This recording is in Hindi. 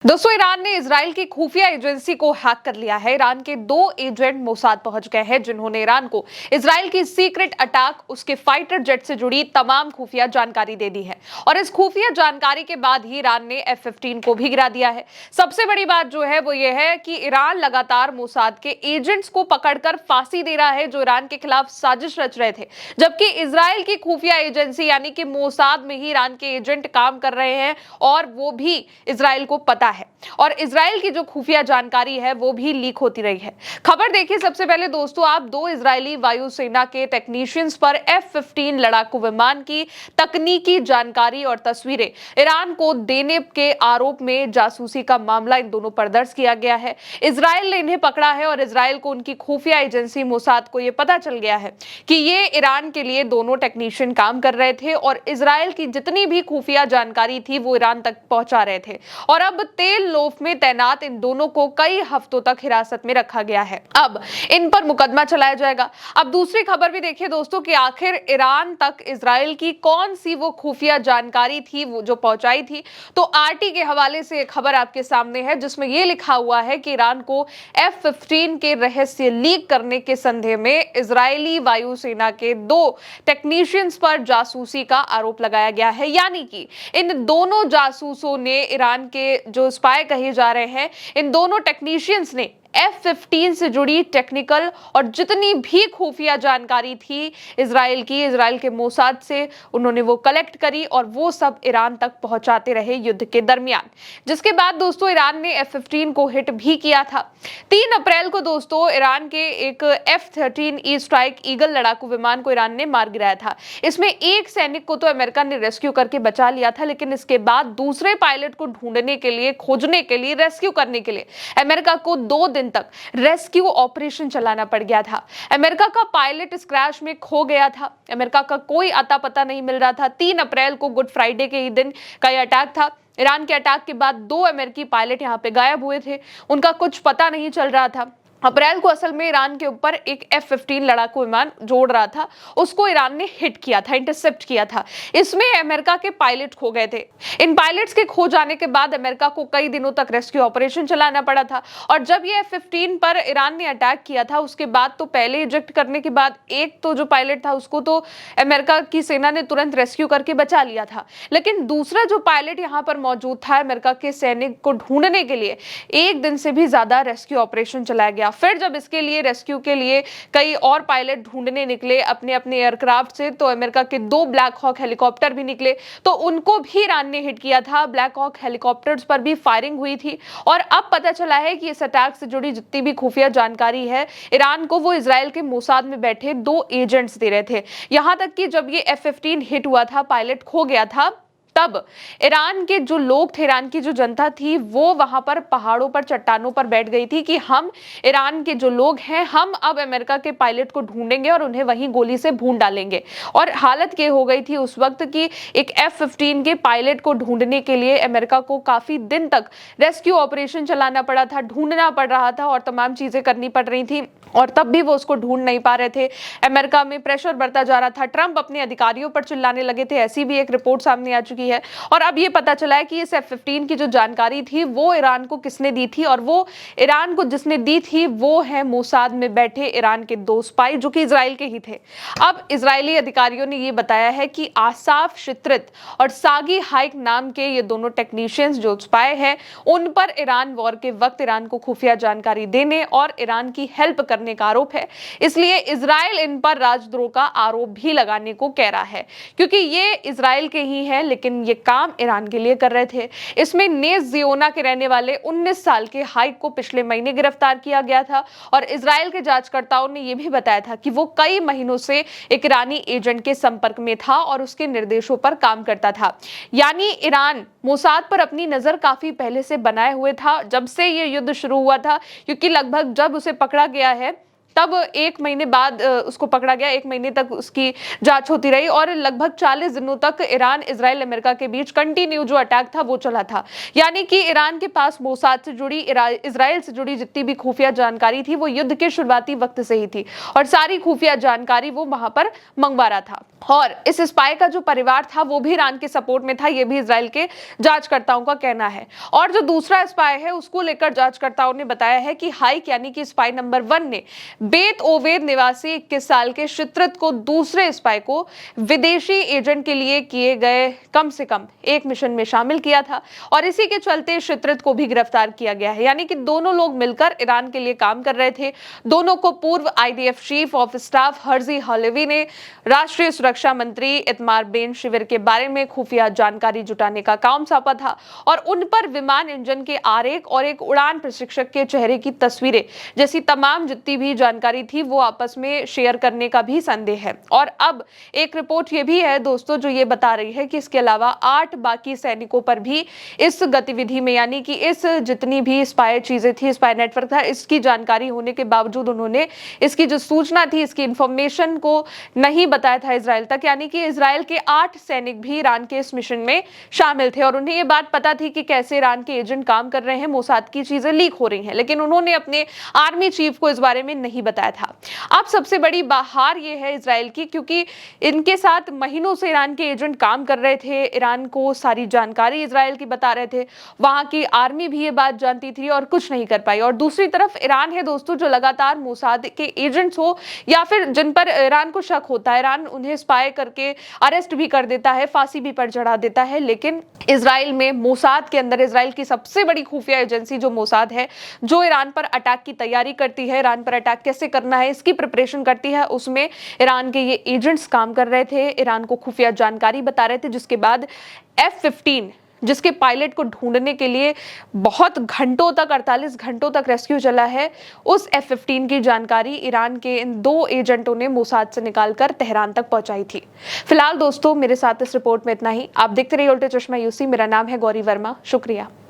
दोस्तों, ईरान ने इजराइल की खुफिया एजेंसी को हैक कर लिया है। ईरान के 2 एजेंट मोसाद पहुंच गए हैं, जिन्होंने ईरान को इजराइल की सीक्रेट अटैक, उसके फाइटर जेट से जुड़ी तमाम खुफिया जानकारी दे दी है। और इस खुफिया जानकारी के बाद ही ईरान ने F-15 को भी गिरा दिया है। सबसे बड़ी बात जो है वो ये है कि ईरान लगातार मोसाद के एजेंट्स को पकड़कर फांसी दे रहा है, जो ईरान के खिलाफ साजिश रच रहे थे, जबकि इजराइल की खुफिया एजेंसी यानी कि मोसाद में ही ईरान के एजेंट काम कर रहे हैं और वो भी इजराइल को पता है। और इजराइल की जो खुफिया जानकारी है वो भी लीक होती रही है। खबर देखिए सबसे पहले दोस्तों, आप 2 इजरायली वायुसेना के टेक्नीशियंस पर F-15 लड़ाकू विमान की तकनीकी जानकारी और तस्वीरें ईरान को देने के आरोप में जासूसी का मामला इन दोनों पर दर्ज किया गया है। इजराइल ने इन्हें पकड़ा है और इजराइल को उनकी खुफिया एजेंसी मोसाद को यह पता चल गया है कि ये ईरान के लिए दोनों टेक्नीशियन काम कर रहे थे और इजराइल की जितनी भी खुफिया जानकारी थी वो ईरान तक पहुंचा रहे थे। और अब तेल लोफ में तैनात इन दोनों को कई हफ्तों तक हिरासत में रखा गया है। अब इन पर मुकदमा चलाया जाएगा। अब दूसरी खबर भी देखिए दोस्तों कि आखिर ईरान तक इजराइल की कौन सी वो खुफिया जानकारी थी वो जो पहुंचाई थी। तो RT के हवाले से एक खबर आपके सामने है, जिसमें यह लिखा हुआ है कि ईरान को F-15 के रहस्य लीक करने के संदेह में इजरायली वायुसेना के 2 टेक्नीशियंस पर जासूसी का आरोप लगाया गया है। यानी कि इन दोनों जासूसों ने, ईरान के जो स्पाई कहे जा रहे हैं, इन दोनों टेक्नीशियंस ने F-15 से जुड़ी टेक्निकल और जितनी भी खुफिया जानकारी थी इजराइल की, इजराइल के मोसाद से उन्होंने वो कलेक्ट करी और वो सब ईरान तक पहुंचाते रहे युद्ध के दरमियान। जिसके बाद दोस्तों ईरान ने F-15 को हिट भी किया था। 3 अप्रैल को दोस्तों ईरान के एक F-13E स्ट्राइक ईगल लड़ाकू विमान को ईरान ने मार गिराया था। इसमें एक सैनिक को तो अमेरिका ने रेस्क्यू करके बचा लिया था, लेकिन इसके बाद दूसरे पायलट को ढूंढने के लिए, खोजने के लिए, रेस्क्यू करने के लिए अमेरिका को 2 दिन तक रेस्क्यू ऑपरेशन चलाना पड़ गया था। अमेरिका का पायलट इस क्रैश में खो गया था। अमेरिका का कोई अता पता नहीं मिल रहा था। 3 अप्रैल को गुड फ्राइडे के ही दिन का यह अटैक था। ईरान के अटैक के बाद 2 अमेरिकी पायलट यहां पे गायब हुए थे, उनका कुछ पता नहीं चल रहा था। अप्रैल को असल में ईरान के ऊपर एक F-15 लड़ाकू विमान जोड़ रहा था, उसको ईरान ने हिट किया था, इंटरसेप्ट किया था। इसमें अमेरिका के पायलट खो गए थे। इन पायलट्स के खो जाने के बाद अमेरिका को कई दिनों तक रेस्क्यू ऑपरेशन चलाना पड़ा था। और जब ये F-15 पर ईरान ने अटैक किया था, उसके बाद तो पहले इजेक्ट करने के बाद एक तो जो पायलट था उसको तो अमेरिका की सेना ने तुरंत रेस्क्यू करके बचा लिया था, लेकिन दूसरा जो पायलट यहाँ पर मौजूद था, अमेरिका के सैनिक को ढूंढने के लिए 1 दिन से भी ज्यादा रेस्क्यू ऑपरेशन चलाया गया। फिर जब इसके लिए, रेस्क्यू के लिए कई और पायलट ढूंढने निकले अपने अपने एयरक्राफ्ट से, तो अमेरिका के 2 ब्लैक हॉक हेलीकॉप्टर भी निकले, तो उनको भी ईरान ने हिट किया था। ब्लैक हॉक हेलीकॉप्टर्स पर भी फायरिंग हुई थी। और अब पता चला है कि इस अटैक से जुड़ी जितनी भी खुफिया जानकारी है ईरान को, वो इजराइल के मोसाद में बैठे 2 एजेंट्स दे रहे थे। यहां तक कि जब ये F-15 हिट हुआ था, पायलट खो गया था, तब ईरान के जो लोग थे, ईरान की जो जनता थी, वो वहां पर पहाड़ों पर, चट्टानों पर बैठ गई थी कि हम, ईरान के जो लोग हैं, हम अब अमेरिका के पायलट को ढूंढेंगे और उन्हें वहीं गोली से भून डालेंगे। और हालत ये हो गई थी उस वक्त कि एक F-15 के पायलट को ढूंढने के लिए अमेरिका को काफी दिन तक रेस्क्यू ऑपरेशन चलाना पड़ा था, ढूंढना पड़ रहा था और तमाम चीजें करनी पड़ रही थी, और तब भी वो उसको ढूंढ नहीं पा रहे थे। अमेरिका में प्रेशर बढ़ता जा रहा था, ट्रंप अपने अधिकारियों पर चिल्लाने लगे थे, ऐसी भी एक रिपोर्ट सामने आ चुकी है। और अब ये पता चला है कि इस F-15 की जो जानकारी थी वो ईरान को किसने दी थी, और वो ईरान को जिसने दी थी वो है मोसाद में बैठे ईरान के 2 स्पाई, जो कि इजराइल के ही थे। अब इजरायली अधिकारियों ने ये बताया है कि आसाफ शित्रित और सागी हाइक नाम के ये दोनों टेक्नीशियंस जो स्पाई है, उन पर ईरान वॉर के वक्त ईरान को खुफिया जानकारी देने और ईरान की हेल्प करने का आरोप है। इसलिए इजराइल इन पर राजद्रोह का आरोप भी लगाने को कह रहा है, क्योंकि ये इजराइल के ही है लेकिन ये काम ईरान के लिए कर रहे थे। इसमें नेस जियोना के रहने वाले 19 साल के हाइक को पिछले महीने गिरफ्तार किया गया था और इजराइल के जांचकर्ताओं ने यह भी बताया था कि वो कई महीनों से एक ईरानी एजेंट के संपर्क में था और उसके निर्देशों पर काम करता था। यानी ईरान मोसाद पर अपनी नजर काफी पहले से बनाए हुए था, जब से ये युद्ध शुरू हुआ था, क्योंकि लगभग जब उसे पकड़ा गया है तब 1 महीने बाद उसको पकड़ा गया। 1 महीने तक उसकी जाँच होती रही और लगभग 40 दिनों तक ईरान, इज़राइल, अमेरिका के बीच कंटिन्यू जो अटैक था वो चला था। यानी कि ईरान के पास मोसाद से जुड़ी, इज़राइल से जुड़ी जितनी भी खुफिया जानकारी थी वो युद्ध के शुरुआती वक्त से ही थी और सारी खुफिया जानकारी वो वहां पर मंगवा रहा था। और इस स्पाई का जो परिवार था वो भी ईरान के सपोर्ट में था, ये भी इज़राइल के जांचकर्ताओं का कहना है। और जो दूसरा स्पाई है उसको लेकर जांचकर्ताओं ने बताया है कि हाइक यानी कि स्पाई नंबर 1 ने बेत ओवेद निवासी 21 साल के शित्रत को दूसरे स्पाई को विदेशी एजेंट के लिए किए गए कम से कम एक मिशन में शामिल किया था और इसी के चलते शित्रत को भी गिरफ्तार किया गया है। यानी कि दोनों लोग मिलकर ईरान के लिए काम कर रहे थे। दोनों को पूर्व IDF chief of staff Herzi Halevi ने राष्ट्रीय सुरक्षा मंत्री इतमार बेन शिविर के बारे में खुफिया जानकारी जुटाने का काम सौंपा था और उन पर विमान इंजन के आरेख और एक उड़ान प्रशिक्षक के चेहरे की तस्वीरें जैसी तमाम जितनी भी जानकारी थी वो आपस में शेयर करने का भी संदेह है। और अब एक रिपोर्ट ये भी है दोस्तों जो ये बता रही है कि इसके अलावा 8 बाकी सैनिकों पर भी इस गतिविधि में, यानी कि इस जितनी भी स्पाई चीजें थी, स्पाई नेटवर्क था, इसकी जानकारी होने के बावजूद उन्होंने इसकी जो सूचना थी, इसकी इंफॉर्मेशन को नहीं बताया था इजराइल तक। यानी कि इजराइल के 8 सैनिक भी ईरान के इस मिशन में शामिल थे और उन्हें ये बात पता थी कि कैसे ईरान के एजेंट काम कर रहे हैं, मोसाद की चीजें लीक हो रही हैं, लेकिन उन्होंने अपने आर्मी चीफ को इस बारे में नहीं बताया था। अब सबसे बड़ी बहार ये है इजराइल की, क्योंकि इनके साथ महीनों से ईरान के एजेंट काम कर रहे थे, ईरान को सारी जानकारी इजराइल की बता रहे थे, वहां की आर्मी भी ये बात जानती थी और कुछ नहीं कर पाई। और दूसरी तरफ ईरान है दोस्तों जो लगातार मोसाद के एजेंट्स हो या फिर जिन पर ईरान को शक होता है, ईरान उन्हें स्पाई करके अरेस्ट भी कर देता है, फांसी भी पर चढ़ा देता है। लेकिन इजराइल में मोसाद के अंदर, इजराइल की सबसे बड़ी खुफिया एजेंसी जो मोसाद है, जो ईरान पर अटैक की तैयारी करती है, ईरान पर अटैक कैसे करना है इसकी प्रिपरेशन करती है, उसमें ईरान के ये एजेंट्स काम कर रहे थे, ईरान को खुफिया जानकारी बता रहे थे। जिसके बाद F-15 जिसके पायलट को ढूंढने के लिए बहुत घंटों तक, 48 घंटों तक रेस्क्यू चला है, उस F-15 की जानकारी ईरान के इन 2 एजेंटों ने मोसाद से निकालकर तेहरान तक पहुंचाई थी। फिलहाल दोस्तों मेरे साथ इस रिपोर्ट में इतना ही। आप देखते रहिए उल्टे चश्मा यूसी। मेरा नाम है गौरी वर्मा। शुक्रिया।